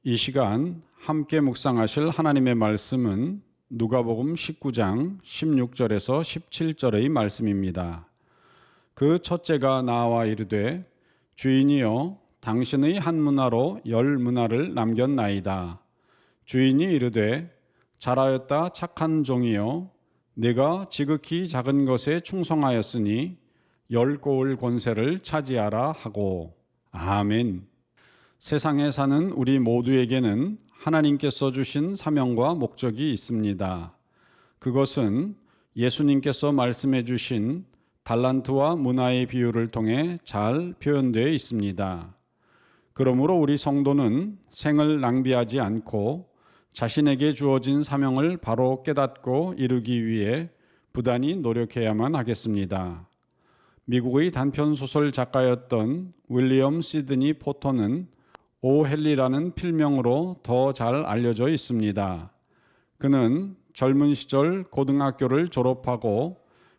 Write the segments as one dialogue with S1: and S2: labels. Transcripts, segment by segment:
S1: 이 시간 함께 묵상하실 하나님의 말씀은 누가복음 19장 16절에서 17절의 말씀입니다. 그 첫째가 나와 이르되 주인이여 당신의 한 문화로 10문화를 남겼나이다. 주인이 이르되 잘하였다 착한 종이여 네가 지극히 작은 것에 충성하였으니 10고을 권세를 차지하라 하고. 아멘. 세상에 사는 우리 모두에게는 하나님께서 주신 사명과 목적이 있습니다. 그것은 예수님께서 말씀해 주신 달란트와 문화의 비유를 통해 잘 표현되어 있습니다. 그러므로 우리 성도는 생을 낭비하지 않고 자신에게 주어진 사명을 바로 깨닫고 이루기 위해 부단히 노력해야만 하겠습니다. 미국의 단편소설 작가였던 윌리엄 시드니 포터는 오헨리라는 필명으로 더 잘 알려져 있습니다. 그는 젊은 시절 고등학교를 졸업하고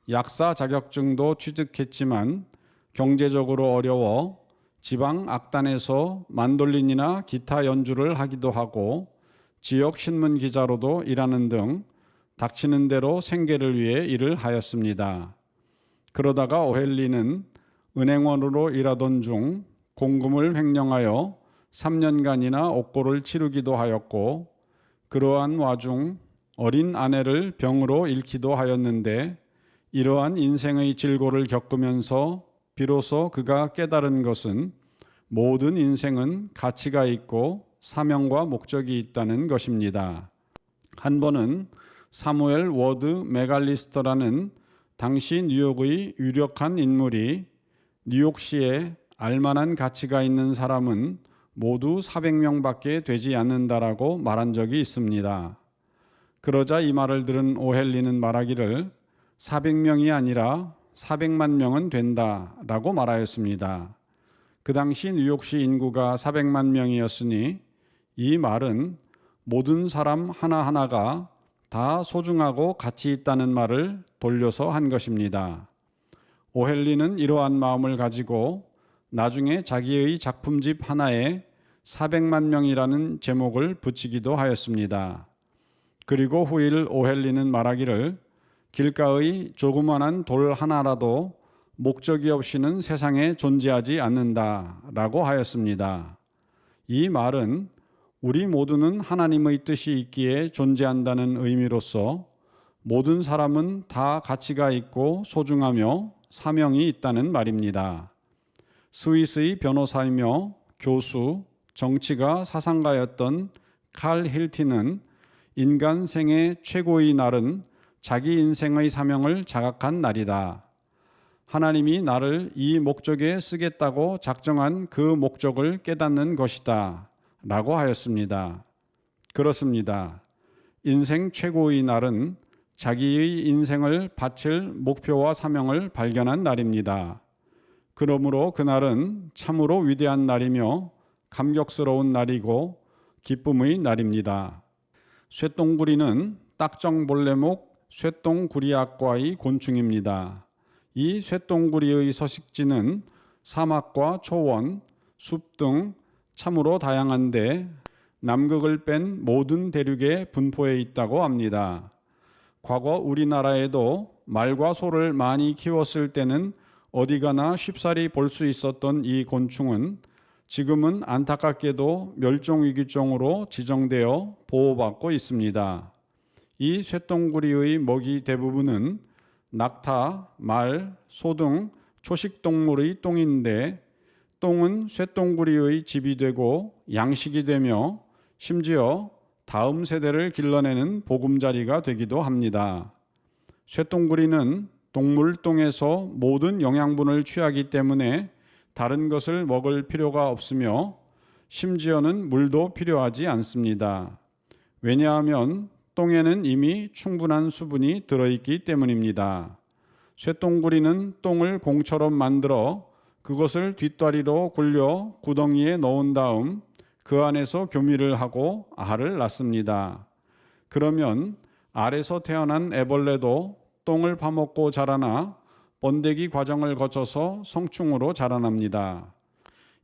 S1: 약사 자격증도 취득했지만 경제적으로 어려워 지방 악단에서 만돌린이나 기타 연주를 하기도 하고 지역 신문 기자로도 일하는 등 닥치는 대로 생계를 위해 일을 하였습니다. 그러다가 오헨리는 은행원으로 일하던 중 공금을 횡령하여 3년간이나 옥고를 치르기도 하였고 그러한 와중 어린 아내를 병으로 잃기도 하였는데 이러한 인생의 질고를 겪으면서 비로소 그가 깨달은 것은 모든 인생은 가치가 있고 사명과 목적이 있다는 것입니다. 한 번은 사무엘 워드 메갈리스터라는 당시 뉴욕의 유력한 인물이 뉴욕시에 알만한 가치가 있는 사람은 모두 400명밖에 되지 않는다라고 말한 적이 있습니다. 그러자 이 말을 들은 오헨리는 말하기를 400명이 아니라 400만 명은 된다라고 말하였습니다. 그 당시 뉴욕시 인구가 400만 명이었으니 이 말은 모든 사람 하나하나가 다 소중하고 가치 있다는 말을 돌려서 한 것입니다. 오헨리는 이러한 마음을 가지고 나중에 자기의 작품집 하나에 400만 명이라는 제목을 붙이기도 하였습니다. 그리고 후일 오헨리는 말하기를 길가의 조그만한 돌 하나라도 목적이 없이는 세상에 존재하지 않는다라고 하였습니다. 이 말은 우리 모두는 하나님의 뜻이 있기에 존재한다는 의미로서 모든 사람은 다 가치가 있고 소중하며 사명이 있다는 말입니다. 스위스의 변호사이며 교수, 정치가 사상가였던 칼 힐티는 인간 생애 최고의 날은 자기 인생의 사명을 자각한 날이다. 하나님이 나를 이 목적에 쓰겠다고 작정한 그 목적을 깨닫는 것이다 라고 하였습니다. 그렇습니다. 인생 최고의 날은 자기의 인생을 바칠 목표와 사명을 발견한 날입니다. 그러므로 그날은 참으로 위대한 날이며 감격스러운 날이고 기쁨의 날입니다. 쇠똥구리는 딱정벌레목 쇠똥구리학과의 곤충입니다. 이 쇠똥구리의 서식지는 사막과 초원, 숲 등 참으로 다양한데 남극을 뺀 모든 대륙에 분포해 있다고 합니다. 과거 우리나라에도 말과 소를 많이 키웠을 때는 어디 가나 쉽사리 볼 수 있었던 이 곤충은 지금은 안타깝게도 멸종위기종으로 지정되어 보호받고 있습니다. 이 쇠똥구리의 먹이 대부분은 낙타, 말, 소 등 초식동물의 똥인데 똥은 쇠똥구리의 집이 되고 양식이 되며 심지어 다음 세대를 길러내는 보금자리가 되기도 합니다. 쇠똥구리는 동물 똥에서 모든 영양분을 취하기 때문에 다른 것을 먹을 필요가 없으며 심지어는 물도 필요하지 않습니다. 왜냐하면 똥에는 이미 충분한 수분이 들어있기 때문입니다. 쇠똥구리는 똥을 공처럼 만들어 그것을 뒷다리로 굴려 구덩이에 넣은 다음 그 안에서 교미를 하고 알을 낳습니다. 그러면 알에서 태어난 애벌레도 똥을 파먹고 자라나 번데기 과정을 거쳐서 성충으로 자라납니다.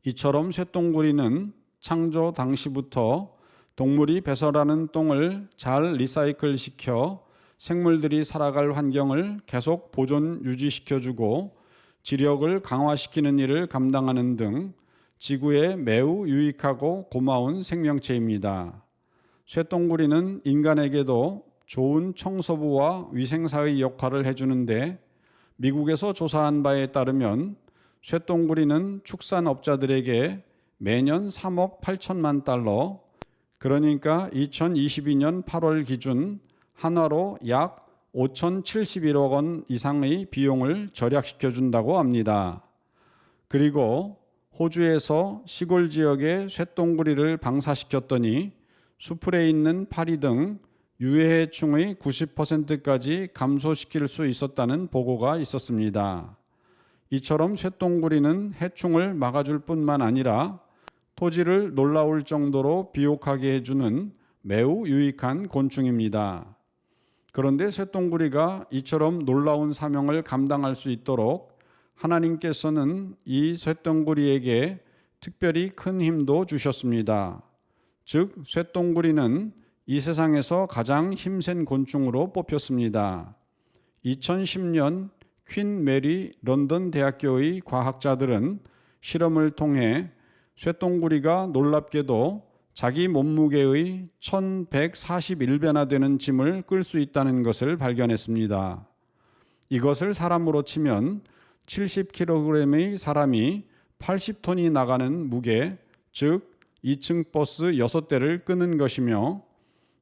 S1: 이처럼 쇠똥구리는 창조 당시부터 동물이 배설하는 똥을 잘 리사이클 시켜 생물들이 살아갈 환경을 계속 보존 유지시켜주고 지력을 강화시키는 일을 감당하는 등 지구에 매우 유익하고 고마운 생명체입니다. 쇠똥구리는 인간에게도 좋은 청소부와 위생사의 역할을 해주는데 미국에서 조사한 바에 따르면 쇠똥구리는 축산업자들에게 매년 3억 8천만 달러, 그러니까 2022년 8월 기준 한화로 약 5,071억 원 이상의 비용을 절약시켜 준다고 합니다. 그리고 호주에서 시골 지역의 쇠똥구리를 방사시켰더니 수풀에 있는 파리 등 유해해충의 90%까지 감소시킬 수 있었다는 보고가 있었습니다. 이처럼 쇠똥구리는 해충을 막아줄 뿐만 아니라 토지를 놀라울 정도로 비옥하게 해주는 매우 유익한 곤충입니다. 그런데 쇠똥구리가 이처럼 놀라운 사명을 감당할 수 있도록 하나님께서는 이 쇠똥구리에게 특별히 큰 힘도 주셨습니다. 즉, 쇠똥구리는 이 세상에서 가장 힘센 곤충으로 뽑혔습니다. 2010년 퀸 메리 런던 대학교의 과학자들은 실험을 통해 쇠똥구리가 놀랍게도 자기 몸무게의 1141배나 되는 짐을 끌 수 있다는 것을 발견했습니다. 이것을 사람으로 치면 70kg의 사람이 80톤이 나가는 무게, 즉 2층 버스 6대를 끄는 것이며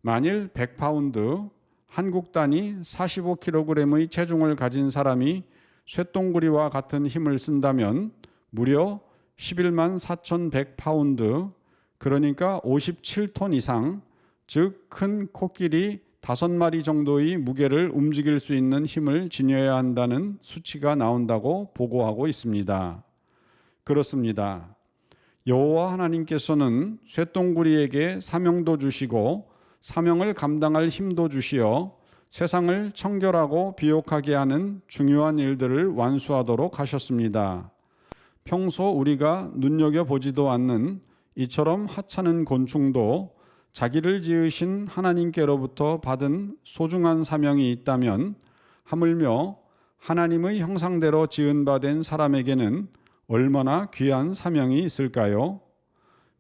S1: 만일 100파운드, 한국 단위 45kg의 체중을 가진 사람이 쇠똥구리와 같은 힘을 쓴다면 무려 11만 4,100파운드, 그러니까 57톤 이상, 즉 큰 코끼리 5마리 정도의 무게를 움직일 수 있는 힘을 지녀야 한다는 수치가 나온다고 보고하고 있습니다. 그렇습니다. 여호와 하나님께서는 쇠똥구리에게 사명도 주시고 사명을 감당할 힘도 주시어 세상을 청결하고 비옥하게 하는 중요한 일들을 완수하도록 하셨습니다. 평소 우리가 눈여겨보지도 않는 이처럼 하찮은 곤충도 자기를 지으신 하나님께로부터 받은 소중한 사명이 있다면 하물며 하나님의 형상대로 지은 바 된 사람에게는 얼마나 귀한 사명이 있을까요?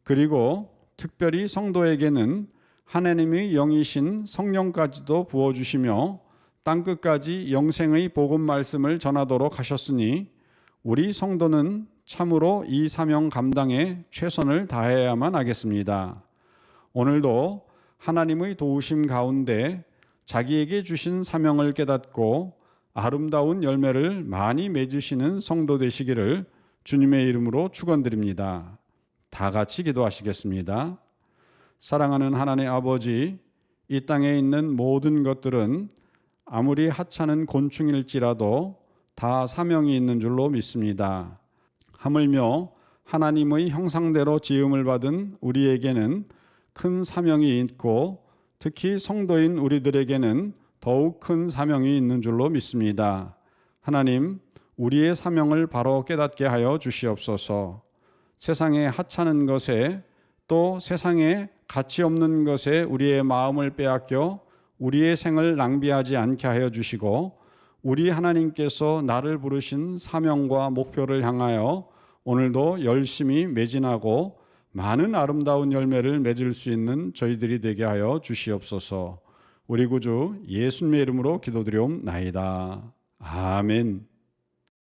S1: 그리고 특별히 성도에게는 하나님의 영이신 성령까지도 부어주시며 땅끝까지 영생의 복음 말씀을 전하도록 하셨으니 우리 성도는 참으로 이 사명 감당에 최선을 다해야만 하겠습니다. 오늘도 하나님의 도우심 가운데 자기에게 주신 사명을 깨닫고 아름다운 열매를 많이 맺으시는 성도 되시기를 주님의 이름으로 축원드립니다. 다 같이 기도하시겠습니다. 사랑하는 하나님 아버지, 이 땅에 있는 모든 것들은 아무리 하찮은 곤충일지라도 다 사명이 있는 줄로 믿습니다. 하물며 하나님의 형상대로 지음을 받은 우리에게는 큰 사명이 있고 특히 성도인 우리들에게는 더욱 큰 사명이 있는 줄로 믿습니다. 하나님, 우리의 사명을 바로 깨닫게 하여 주시옵소서. 세상의 하찮은 것에 또 세상에 가치 없는 것에 우리의 마음을 빼앗겨 우리의 생을 낭비하지 않게 하여 주시고 우리 하나님께서 나를 부르신 사명과 목표를 향하여 오늘도 열심히 매진하고 많은 아름다운 열매를 맺을 수 있는 저희들이 되게 하여 주시옵소서. 우리 구주 예수님의 이름으로 기도드리옵나이다. 아멘.